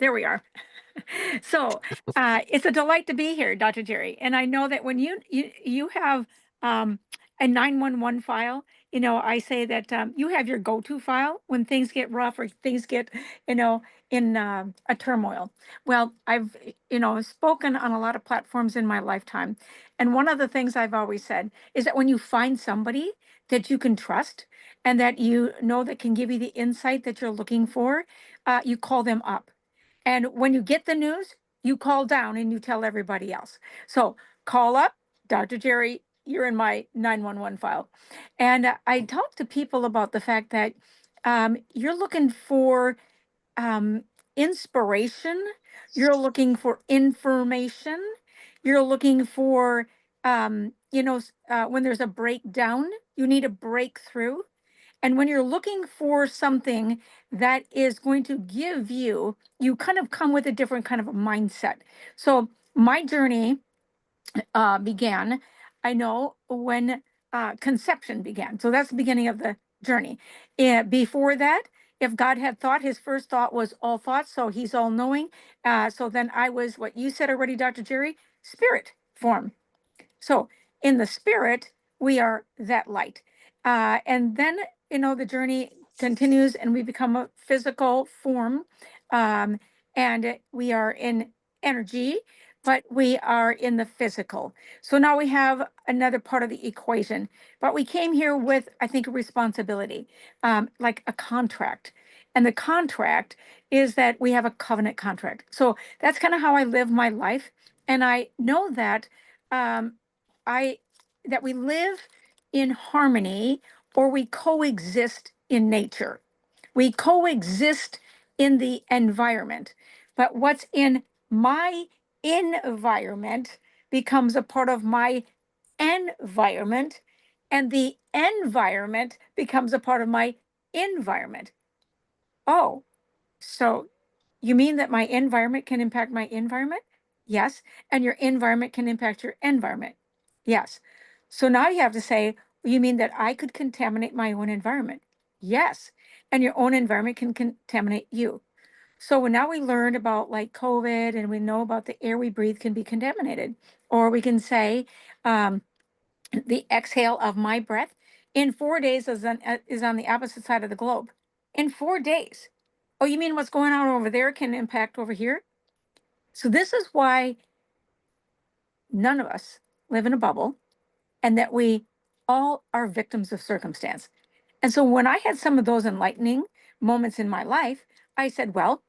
There we are. So it's a delight to be here, Dr. Jerry. And I know that when you have a 911 file, I say that you have your go-to file when things get rough or things get, you know, in a turmoil. Well, I've, spoken on a lot of platforms in my lifetime. And one of the things I've always said is that when you find somebody that you can trust and that you know that can give you the insight that you're looking for, you call them up. And when you get the news, you call down and you tell everybody else. So call up, Dr. Jerry, you're in my 911 file. And I talk to people about the fact that you're looking for um, inspiration, you're looking for information, you're looking for, when there's a breakdown, you need a breakthrough. And when you're looking for something that is going to give you, you kind of come with a different kind of a mindset. So my journey began, I know, when conception began. So that's the beginning of the journey. Before that, if God had thought, his first thought was all thoughts, so he's all knowing. So then I was what you said already, Dr. Jerry, spirit form. So in the spirit, we are that light. And then, the journey continues and we become a physical form. Um, and we are in energy, but we are in the physical. So now we have another part of the equation. But we came here with, I think, a responsibility, like a contract. And the contract is that we have a covenant contract. So that's kind of how I live my life. And I know that um, I that we live in harmony or we coexist in nature. We coexist in the environment. But what's in my environment becomes a part of my environment, and the environment becomes a part of my environment. Oh, so you mean that my environment can impact my environment? Yes. And your environment can impact your environment? Yes. So now you have to say, you mean that I could contaminate my own environment? Yes. And your own environment can contaminate you. So now we learned about like COVID and we know about the air we breathe can be contaminated. Or we can say, um, the exhale of my breath in 4 days is on the opposite side of the globe. In 4 days. Oh, you mean what's going on over there can impact over here? So this is why none of us live in a bubble and that we all are victims of circumstance. And so when I had some of those enlightening moments in my life, I said, well,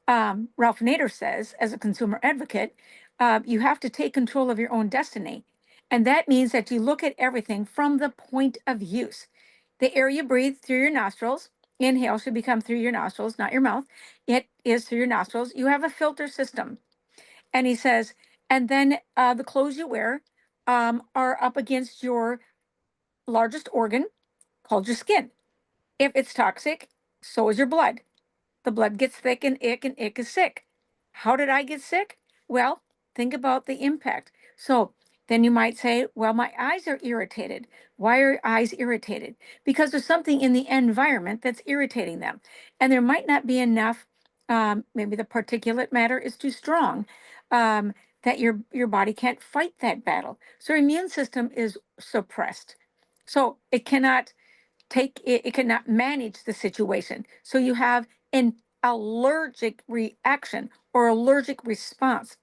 Ralph Nader says, as a consumer advocate, you have to take control of your own destiny. And that means that you look at everything from the point of use. The air you breathe through your nostrils, inhale should become through your nostrils, not your mouth. It is through your nostrils. You have a filter system. And he says, and then the clothes you wear are up against your largest organ called your skin. If it's toxic, so is your blood. The blood gets thick and ick is sick. How did I get sick? Well, think about the impact. So then you might say, well, my eyes are irritated. Why are eyes irritated? Because there's something in the environment that's irritating them. And there might not be enough, maybe the particulate matter is too strong, that your body can't fight that battle. So your immune system is suppressed. So it cannot it cannot manage the situation. So you have an allergic reaction or allergic response.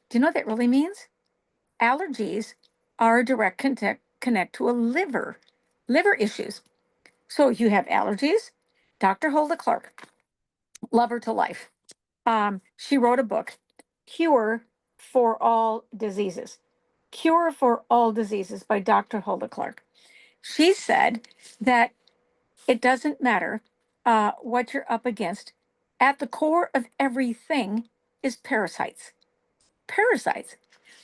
Do you know what that really means? Allergies are a direct connect to a liver issues. So you have allergies. Dr. Hulda Clark, love her to life. She wrote a book, Cure for All Diseases. Cure for All Diseases by Dr. Hulda Clark. She said that it doesn't matter what you're up against. At the core of everything is parasites. Parasites.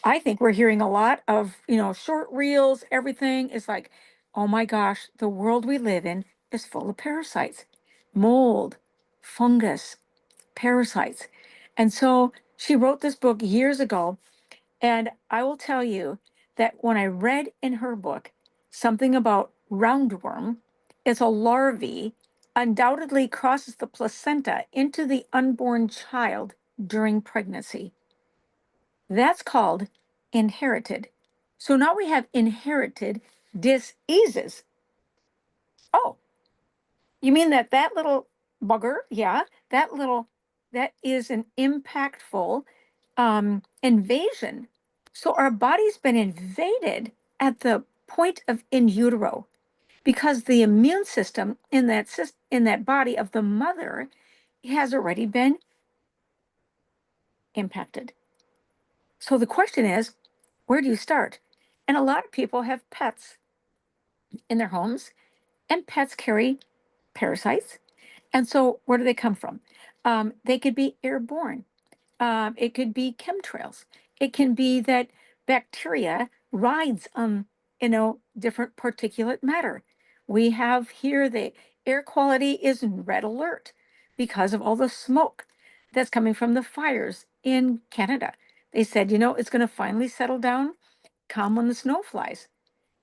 I think we're hearing a lot of, short reels, everything is like, oh my gosh, the world we live in is full of parasites. Mold, fungus, parasites. And so she wrote this book years ago. And I will tell you that when I read in her book something about roundworm, it's a larvae, undoubtedly crosses the placenta into the unborn child during pregnancy. That's called inherited. So now we have inherited diseases. Oh, you mean that little bugger? Yeah, that is an impactful invasion. So our body's been invaded at the point of in utero because the immune system in that body of the mother has already been impacted. So the question is, where do you start? And a lot of people have pets in their homes, and pets carry parasites. And so where do they come from? They could be airborne. It could be chemtrails. It can be that bacteria rides on, different particulate matter. We have here the air quality is in red alert because of all the smoke that's coming from the fires in Canada. They said, it's going to finally settle down, come when the snow flies.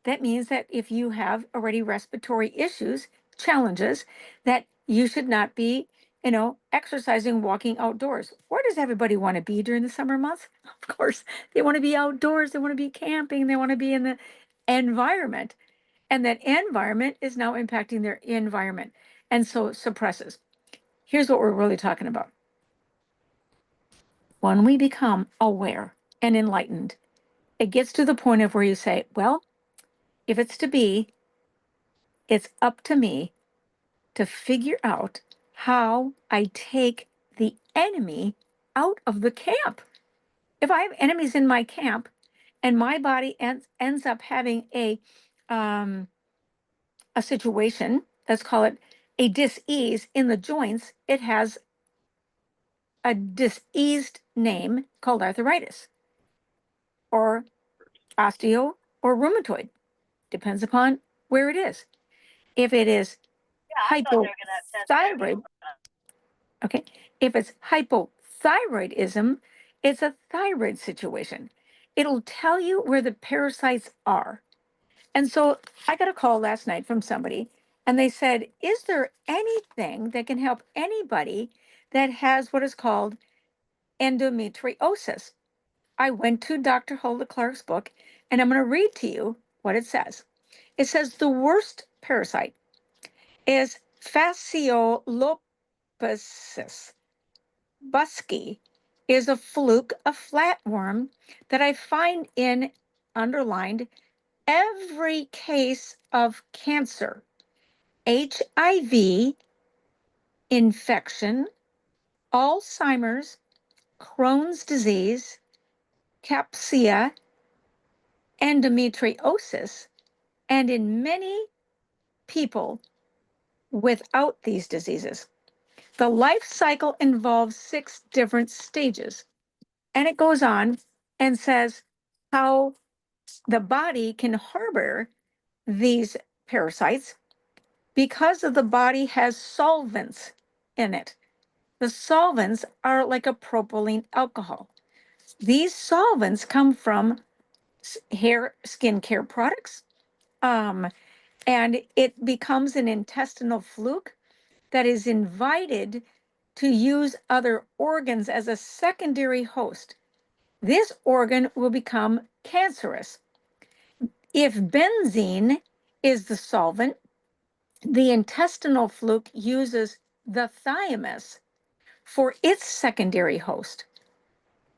That means that if you have already respiratory issues, challenges, that you should not be, exercising, walking outdoors. Where does everybody want to be during the summer months? Of course, they want to be outdoors, they want to be camping, they want to be in the environment. And that environment is now impacting their environment. And so it suppresses. Here's what we're really talking about. When we become aware and enlightened, it gets to the point of where you say, well, if it's to be, it's up to me to figure out how I take the enemy out of the camp. If I have enemies in my camp and my body ends up having a situation, let's call it a dis-ease in the joints, it has a diseased name called arthritis or osteo or rheumatoid, depends upon where it is. If it is hypothyroid, okay, if it's hypothyroidism, it's a thyroid situation. It'll tell you where the parasites are. And so I got a call last night from somebody, and they said, is there anything that can help anybody that has what is called endometriosis? I went to Dr. Hulda Clark's book, and I'm going to read to you what it says. It says the worst parasite is fasciolopesis. Busky is a fluke, a flatworm that I find in underlined every case of cancer, HIV, infection, Alzheimer's, Crohn's disease, CAPSIA, endometriosis, and in many people without these diseases. The life cycle involves 6 different stages. And it goes on and says how the body can harbor these parasites because of the body has solvents in it. The solvents are like a propylene alcohol. These solvents come from hair, skin care products, and it becomes an intestinal fluke that is invited to use other organs as a secondary host. This organ will become cancerous. If benzene is the solvent, the intestinal fluke uses the thymus for its secondary host,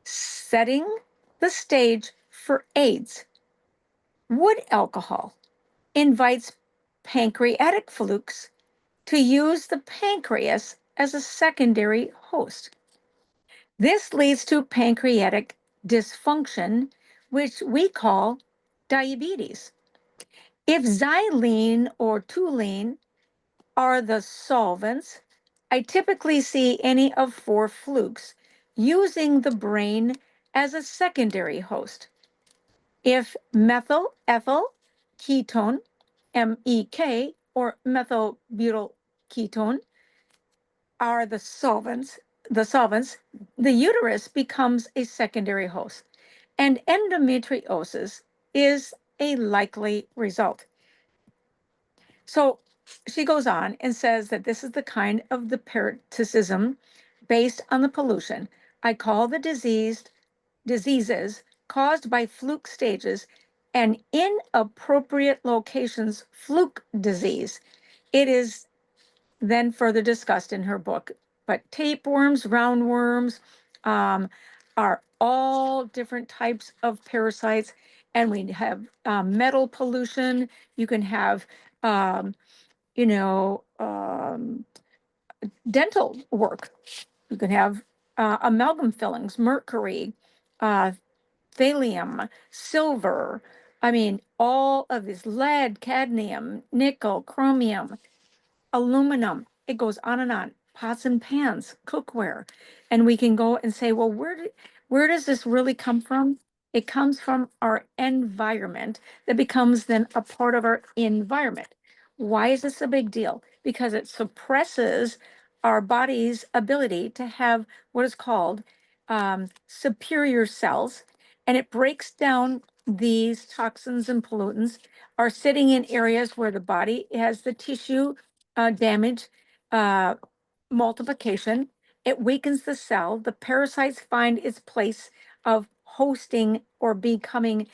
setting the stage for AIDS. Wood alcohol invites pancreatic flukes to use the pancreas as a secondary host. This leads to pancreatic dysfunction, which we call diabetes. If xylene or toluene are the solvents, I typically see any of 4 flukes using the brain as a secondary host. If methyl ethyl ketone, MEK, or methylbutyl ketone are the solvents, the uterus becomes a secondary host, and endometriosis is a likely result. So she goes on and says that this is the kind of the parasitism based on the pollution. I call the diseases caused by fluke stages and inappropriate locations fluke disease. It is then further discussed in her book. But tapeworms, roundworms, are all different types of parasites. And we have metal pollution. You can have, um, you know, dental work. You can have amalgam fillings, mercury, uh, thallium, silver. I mean, all of this lead, cadmium, nickel, chromium, aluminum. It goes on and on. Pots and pans, cookware. And we can go and say, well, where does this really come from? It comes from our environment that becomes then a part of our environment. Why is this a big deal? Because it suppresses our body's ability to have what is called superior cells, and it breaks down these toxins and pollutants are sitting in areas where the body has the tissue damage, uh, multiplication. It weakens the cell. The parasites find its place of hosting or becoming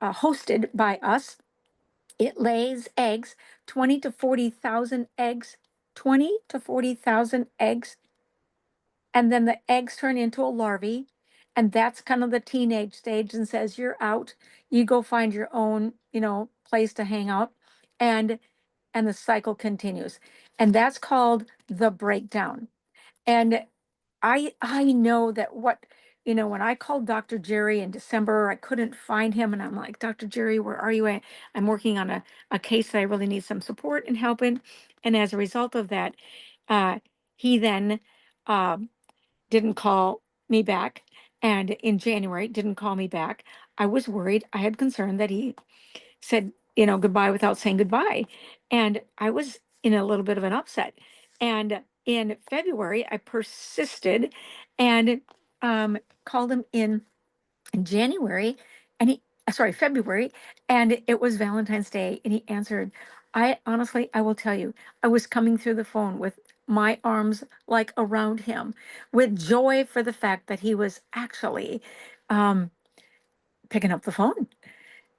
hosted by us. It lays eggs, 20 to 40,000 eggs, 20 to 40,000 eggs. And then the eggs turn into a larvae. And that's kind of the teenage stage and says, you're out. You go find your own, place to hang out. And the cycle continues. And that's called the breakdown. And I know that when I called Dr. Jerry in December, I couldn't find him. And I'm like, Dr. Jerry, where are you at? I'm working on a case that I really need some support and help in. And as a result of that, he then didn't call me back. And in January, didn't call me back. I was worried. I had concern that he said, goodbye without saying goodbye. And I was in a little bit of an upset. And in February, I persisted and called him in January and February, and it was Valentine's Day, and he answered. I will tell you, I was coming through the phone with my arms like around him with joy for the fact that he was actually um, picking up the phone.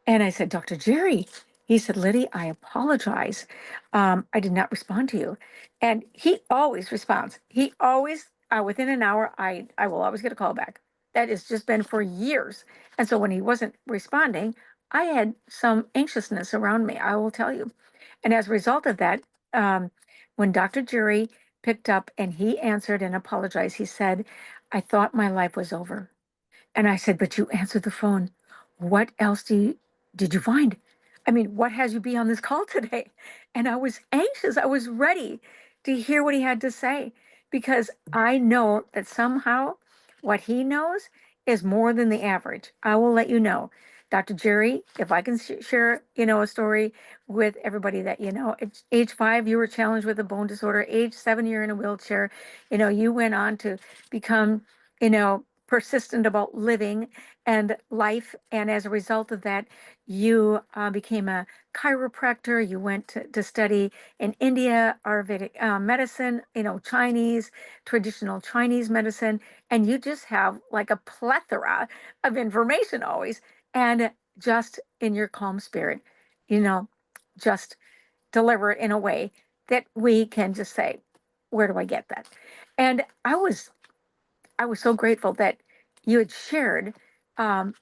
And I said, Dr. Jerry, he said, Lidy, I apologize. I did not respond to you. And he always responds. He always, within an hour, I will always get a call back. That has just been for years. And so when he wasn't responding, I had some anxiousness around me, I will tell you. And as a result of that, when Dr. Jerry picked up and he answered and apologized, he said, I thought my life was over. And I said, but you answered the phone. What else did you find? I mean, what has you be on this call today? And I was anxious. I was ready to hear what he had to say because I know that somehow what he knows is more than the average. I will let you know. Dr. Jerry, if I can share, a story with everybody that, at age 5, you were challenged with a bone disorder. Age 7, you're in a wheelchair. You went on to become, persistent about living and life. And as a result of that, you became a chiropractor. You went to study in India, Ayurvedic medicine, Chinese, traditional Chinese medicine. And you just have like a plethora of information always. And just in your calm spirit, just deliver it in a way that we can just say, where do I get that? And I was so grateful that you had shared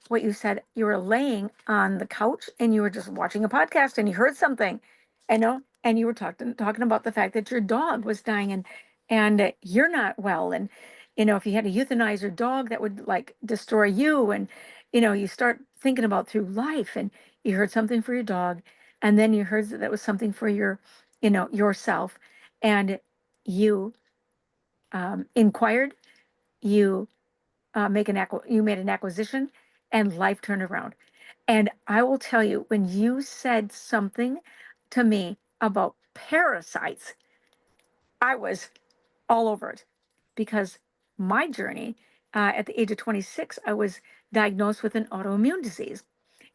what you said. You were laying on the couch and you were just watching a podcast and you heard something, and you were talking about the fact that your dog was dying and you're not well, and if you had to euthanize your dog, that would like destroy you, and you start thinking about through life, and you heard something for your dog, and then you heard that was something for yourself, and you inquired, you you made an acquisition, and life turned around. And I will tell you, when you said something to me about parasites, I was all over it because my journey, at the age of 26, I was diagnosed with an autoimmune disease.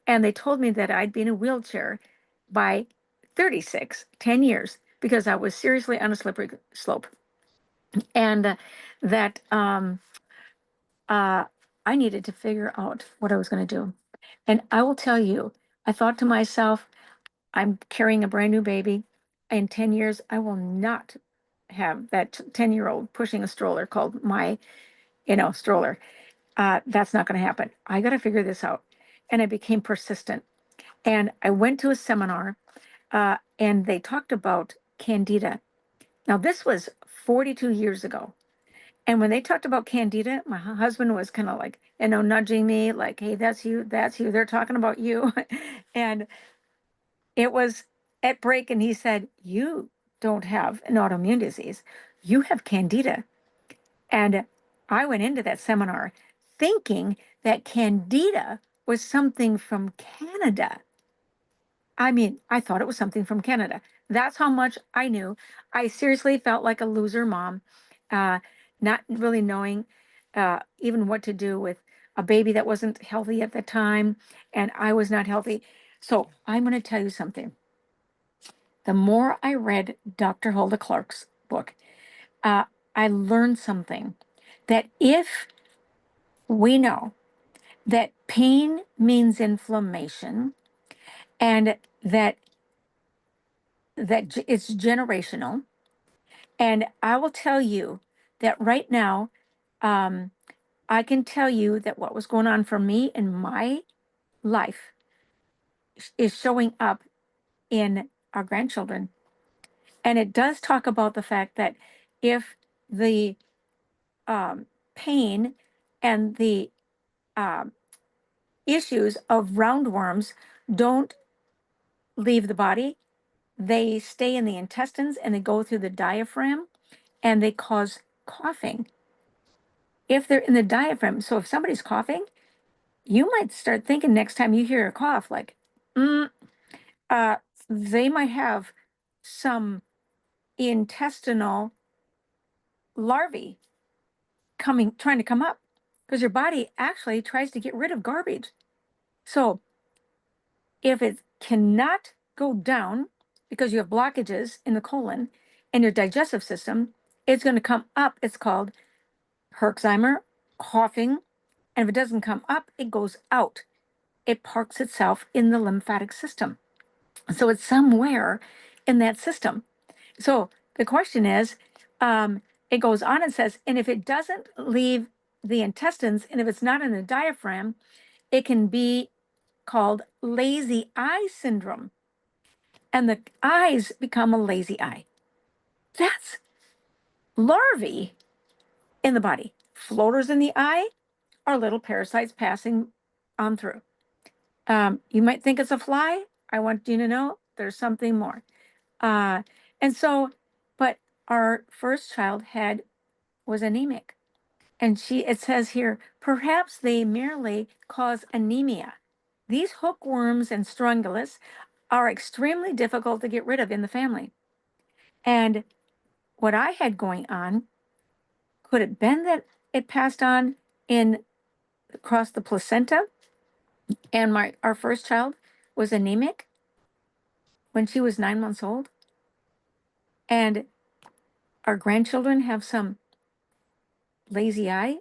And they told me that I'd be in a wheelchair by 36, 10 years, because I was seriously on a slippery slope. and that uh, I needed to figure out what I was going to do. And I will tell you, I thought to myself, I'm carrying a brand new baby. In 10 years, I will not have that 10-year-old pushing a stroller called my, stroller. That's not going to happen. I got to figure this out. And I became persistent. And I went to a seminar, and they talked about candida. Now, this was 42 years ago. And when they talked about candida, my husband was kind of like, nudging me, like, hey, that's you, that's you. They're talking about you. And it was at break, and he said, you don't have an autoimmune disease. You have candida. And I went into that seminar thinking that candida was something from Canada. I mean, I thought it was something from Canada. That's how much I knew. I seriously felt like a loser mom, uh, not really knowing even what to do with a baby that wasn't healthy at the time, and I was not healthy. So I'm going to tell you something. The more I read Dr. Hulda Clark's book, uh, I learned something that if we know that pain means inflammation and that it's generational. And I will tell you that right now, um, I can tell you that what was going on for me in my life is showing up in our grandchildren. And it does talk about the fact that if the pain and the um, issues of roundworms don't leave the body, they stay in the intestines and they go through the diaphragm and they cause coughing. If they're in the diaphragm, so if somebody's coughing, you might start thinking next time you hear a cough, like, mm, uh, they might have some intestinal larvae trying to come up, because your body actually tries to get rid of garbage. So if it cannot go down because you have blockages in the colon and your digestive system, it's going to come up. It's called Herxheimer, coughing. And if it doesn't come up, it goes out. It parks itself in the lymphatic system. So it's somewhere in that system. So the question is, it goes on and says, and if it doesn't leave the intestines, and if it's not in the diaphragm, it can be called lazy eye syndrome. And the eyes become a lazy eye. That's larvae in the body. Floaters in the eye are little parasites passing on through. You might think it's a fly. I want you to know there's something more. Uh, and so, but our first child was anemic. And it says here, perhaps they merely cause anemia. These hookworms and strongylus are extremely difficult to get rid of in the family. And what I had going on, could it been that it passed on across the placenta? And our first child was anemic when she was 9 months old. And our grandchildren have some lazy eye.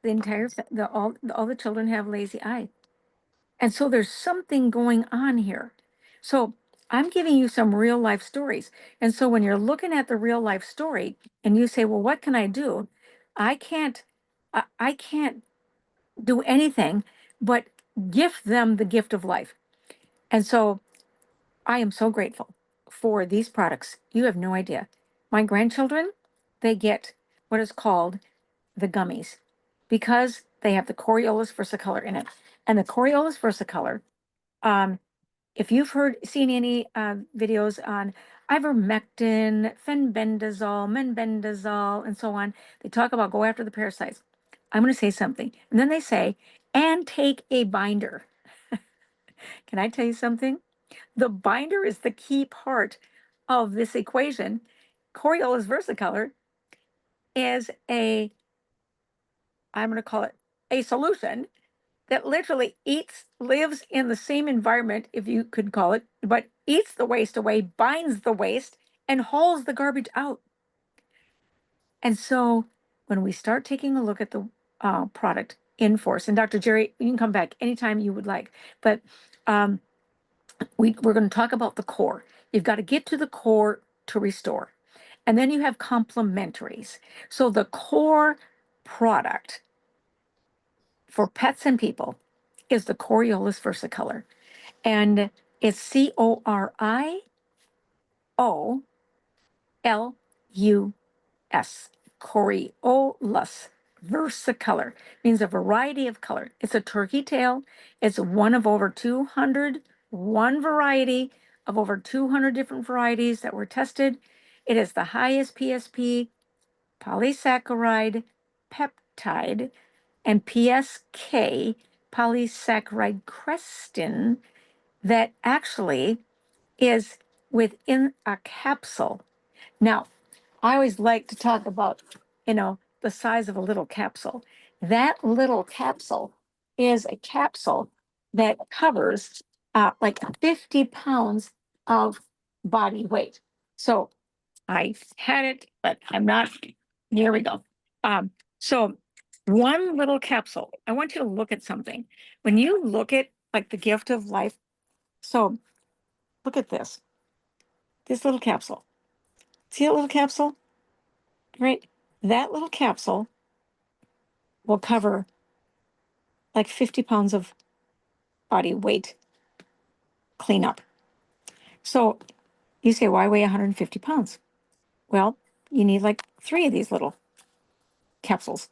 All the children have lazy eye. And so there's something going on here. So I'm giving you some real life stories. And so when you're looking at the real life story and you say, well, what can I do? I can't, I can't do anything but gift them the gift of life. And so I am so grateful for these products. You have no idea. My grandchildren, they get what is called the gummies because they have the Coriolis versicolor in it. And the Coriolis versicolor, um, if you've seen any videos on ivermectin, fenbendazole, menbendazole, and so on, they talk about go after the parasites. I'm going to say something. And then they say, and take a binder. Can I tell you something? The binder is the key part of this equation. Coriolis versicolor is I'm going to call it a solution that literally lives in the same environment, if you could call it, but eats the waste away, binds the waste, and hauls the garbage out. And so when we start taking a look at the product in force, and Dr. Jerry, you can come back anytime you would like, but um, we're going to talk about the core. You've got to get to the core to restore. And then you have complementaries. So the core product for pets and people is the Coriolis versicolor. And it's Coriolus. Coriolis versicolor means a variety of color. It's a turkey tail. It's one of over 200, one variety of over 200 different varieties that were tested. It is the highest PSP polysaccharide peptide and PSK polysaccharide crestin that actually is within a capsule. Now, I always like to talk about, the size of a little capsule. That little capsule is a capsule that covers like 50 pounds of body weight. So I had it, but I'm not. Here we go. So one little capsule. I want you to look at something. When you look at like the gift of life, so look at this. This little capsule. See that little capsule? Right? That little capsule will cover like 50 pounds of body weight cleanup. So you say, why weigh 150 pounds? Well, you need like 3 of these little capsules.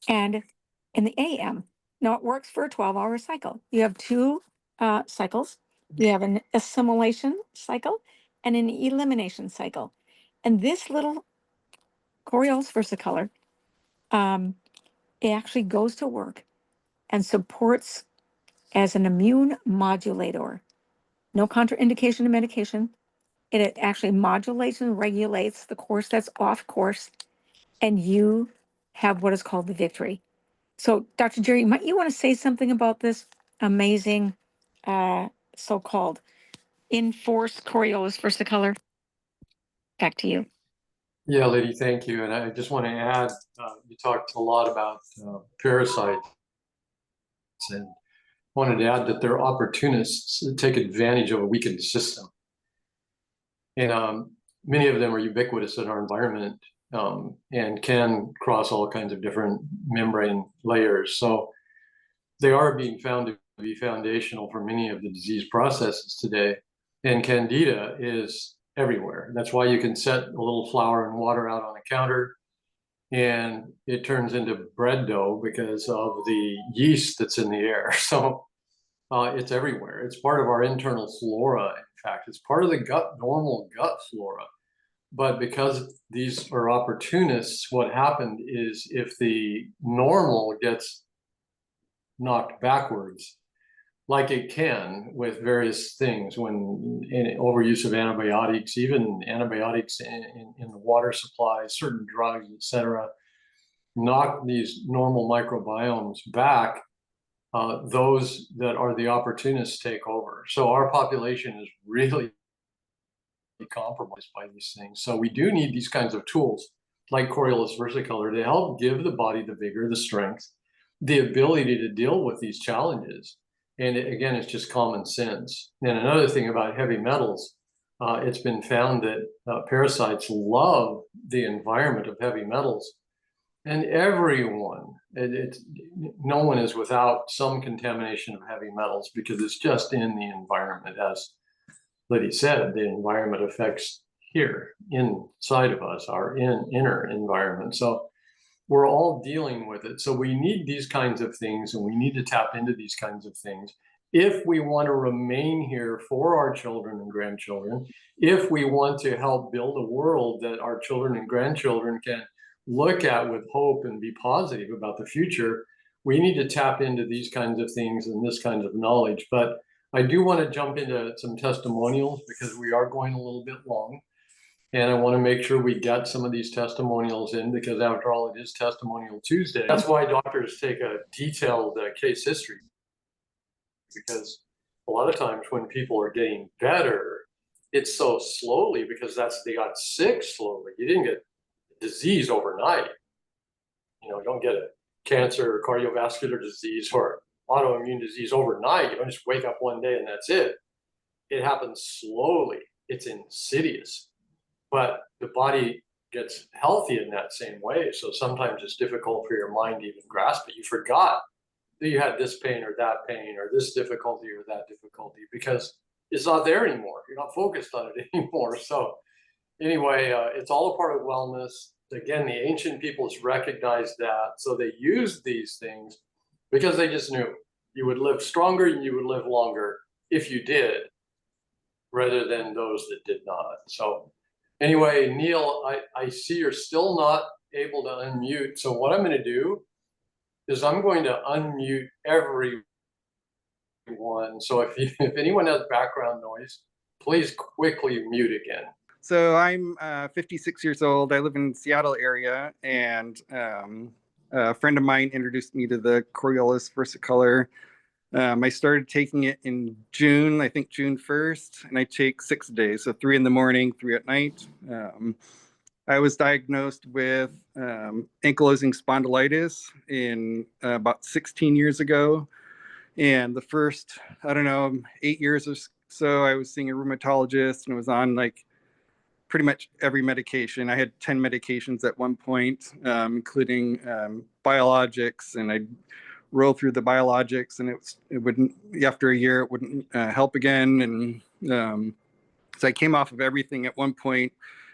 And in the AM, now it works for a 12-hour cycle. You have 2 cycles. You have an assimilation cycle and an elimination cycle. And this little Coriolis versicolor, it actually goes to work and supports as an immune modulator. No contraindication to medication. It actually modulates and regulates the course that's off course, and you have what is called the victory. So, Dr. Jerry, might you want to say something about this amazing so-called enforced Coriolis versicolor? Back to you. Yeah, Lidy, thank you. And I just want to add, you talked a lot about parasites, and wanted to add that they're opportunists that take advantage of a weakened system. And many of them are ubiquitous in our environment and can cross all kinds of different membrane layers. So they are being found to be foundational for many of the disease processes today. And Candida is everywhere. That's why you can set a little flour and water out on a counter and it turns into bread dough because of the yeast that's in the air. So it's everywhere. It's part of our internal flora. In fact, it's part of the normal gut flora. But because these are opportunists, what happened is if the normal gets knocked backwards, like it can with various things, when in overuse of antibiotics, even antibiotics in the water supply, certain drugs, etc., knock these normal microbiomes back, those that are the opportunists take over. So our population is really compromised by these things. So we do need these kinds of tools like Coriolis versicolor to help give the body the vigor, the strength, the ability to deal with these challenges. And again, it's just common sense. And another thing about heavy metals, it's been found that parasites love the environment of heavy metals. And everyone, no one is without some contamination of heavy metals because it's just in the environment. As Lidy said, the environment affects here inside of us, our inner environment. So we're all dealing with it. So we need these kinds of things, and we need to tap into these kinds of things if we want to remain here for our children and grandchildren, if we want to help build a world that our children and grandchildren can look at with hope and be positive about the future. We need to tap into these kinds of things and this kind of knowledge. But I do want to jump into some testimonials because we are going a little bit long. And I want to make sure we get some of these testimonials in because after all, it is Testimonial Tuesday. That's why doctors take a detailed case history, because a lot of times when people are getting better, it's so slowly because they got sick slowly. You didn't get disease overnight. You don't get a cancer or cardiovascular disease or autoimmune disease overnight. You don't just wake up one day and that's it. It happens slowly. It's insidious, but the body gets healthy in that same way. So sometimes it's difficult for your mind to even grasp it. You forgot that you had this pain or that pain or this difficulty or that difficulty because it's not there anymore. You're not focused on it anymore. So anyway, it's all a part of wellness. Again, the ancient peoples recognized that. So they used these things because they just knew you would live stronger and you would live longer if you did, rather than those that did not. So anyway, Neil, I see you're still not able to unmute. So what I'm going to do is I'm going to unmute everyone. So if anyone has background noise, please quickly mute again. So I'm 56 years old. I live in the Seattle area, and a friend of mine introduced me to the Coriolis versicolor. I started taking it in June, I think June 1st, and I take 6 days, so 3 in the morning, 3 at night. I was diagnosed with ankylosing spondylitis in about 16 years ago. And the first, I don't know, 8 years or so, I was seeing a rheumatologist and was on like pretty much every medication. I had 10 medications at one point, including biologics, and I'd roll through the biologics, and it wouldn't, after a year, it wouldn't help again. And so I came off of everything at one point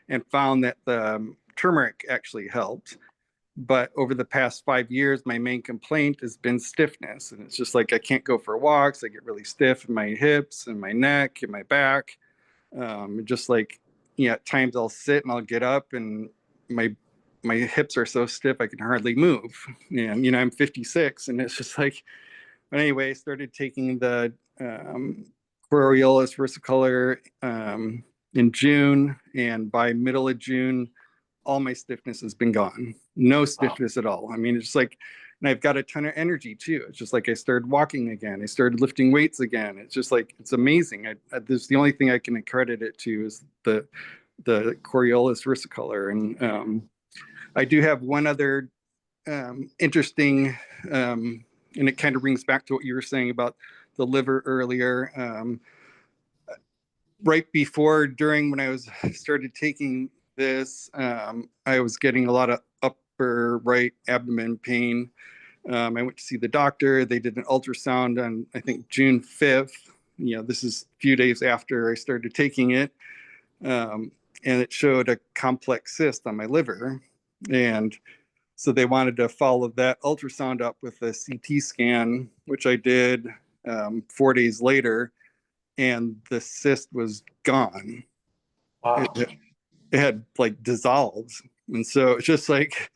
and found that the turmeric actually helped. But over the past 5 years, my main complaint has been stiffness. And it's just like I can't go for walks. I get really stiff in my hips and my neck and my back. Just like, at times I'll sit and I'll get up and my hips are so stiff I can hardly move. And I'm 56, and it's just like, but anyway, I started taking the Coriolis versicolor in June, and by middle of June, all my stiffness has been gone. No stiffness at all. I mean, it's like, and I've got a ton of energy too. It's just like I started walking again. I started lifting weights again. It's just like, it's amazing. This the only thing I can accredit it to is the Coriolis versicolor. And I do have one other interesting, and it kind of brings back to what you were saying about the liver earlier. Right before, during when I started taking this, I was getting a lot of upper right abdomen pain. I went to see the doctor. They did an ultrasound on, I think, June 5th. This is a few days after I started taking it. And it showed a complex cyst on my liver. And so they wanted to follow that ultrasound up with a CT scan, which I did 4 days later. And the cyst was gone. Wow. It had like dissolved. And so it's just like,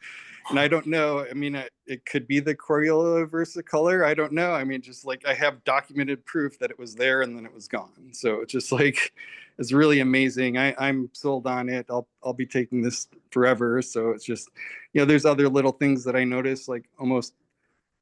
and I don't know, I mean, it could be the Coriolis versicolor. I don't know. I mean, just like I have documented proof that it was there and then it was gone. So it's just like, it's really amazing. I'm sold on it. I'll be taking this forever. So it's just, there's other little things that I notice like almost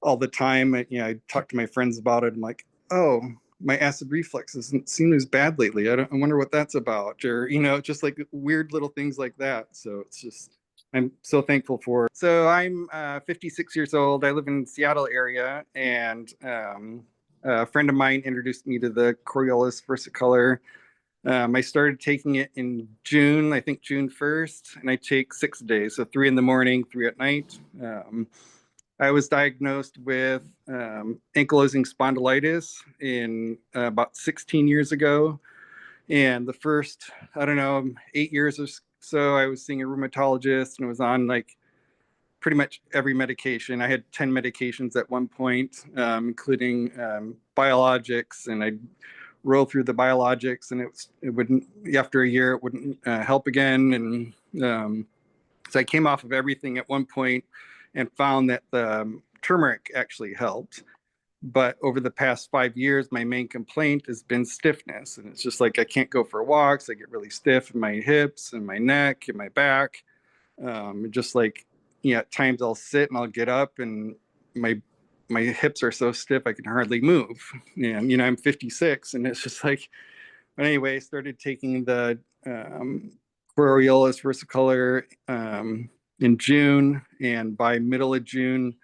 all the time. I talk to my friends about it. I'm like, oh, my acid reflux doesn't seem as bad lately. I wonder what that's about, or just like weird little things like that. So it's just, I'm so thankful for it. So I'm 56 years old. I live in the Seattle area, and a friend of mine introduced me to the Coriolis versicolor. I started taking it in June, I think June 1st, and I take 6 days, so 3 in the morning, 3 at night. I was diagnosed with ankylosing spondylitis in about 16 years ago. And the first, I don't know, 8 years or so, I was seeing a rheumatologist and was on like pretty much every medication. I had 10 medications at one point, including biologics, and I'd roll through the biologics, and it wouldn't, after a year, it wouldn't help again. And so I came off of everything at one point and found that the turmeric actually helped. But over the past 5 years, my main complaint has been stiffness. And it's just like I can't go for walks. I get really stiff in my hips and my neck and my back. Just like, at times I'll sit and I'll get up and my hips are so stiff I can hardly move. And I'm 56, and it's just like, but anyway, I started taking the Coriolis versicolor in June, and by middle of June,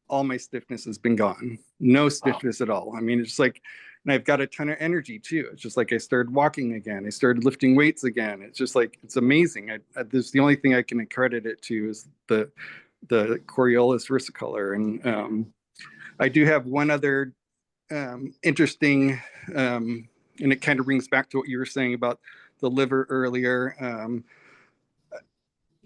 all my stiffness has been gone. No stiffness at all. I mean, it's like, and I've got a ton of energy too. It's just like I started walking again. I started lifting weights again. It's just like, it's amazing. This the only thing I can accredit it to is the Coriolis versicolor. And I do have one other interesting, and it kind of brings back to what you were saying about the liver earlier.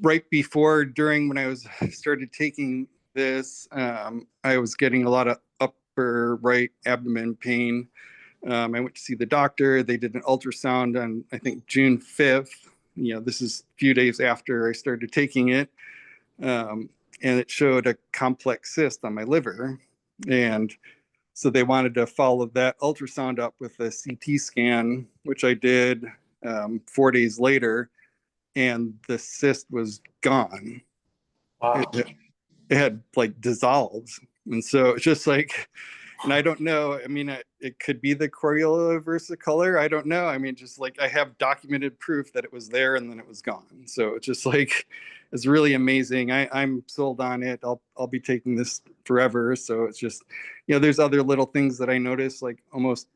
Right before, during when I was started taking this, I was getting a lot of upper right abdomen pain. I went to see the doctor. They did an ultrasound on, I think, June 5th. This is a few days after I started taking it. And it showed a complex cyst on my liver. And so they wanted to follow that ultrasound up with a CT scan, which I did 4 days later, and the cyst was gone. Wow. It had like dissolved. And so it's just like, and I don't know. I mean, it could be the Coriolis versicolor. I don't know. I mean, just like I have documented proof that it was there and then it was gone. So it's just like, it's really amazing. I'm sold on it. I'll be taking this forever. So it's just, there's other little things that I notice like almost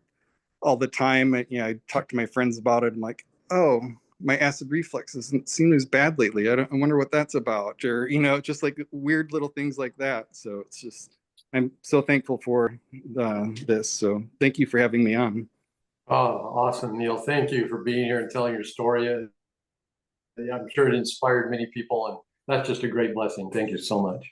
all the time. I talk to my friends about it. I'm like, oh, my acid reflux doesn't seem as bad lately. I wonder what that's about, or just like weird little things like that. So it's just, I'm so thankful for this. So thank you for having me on. Oh, awesome, Neil. Thank you for being here and telling your story. I'm sure it inspired many people, and that's just a great blessing. Thank you so much.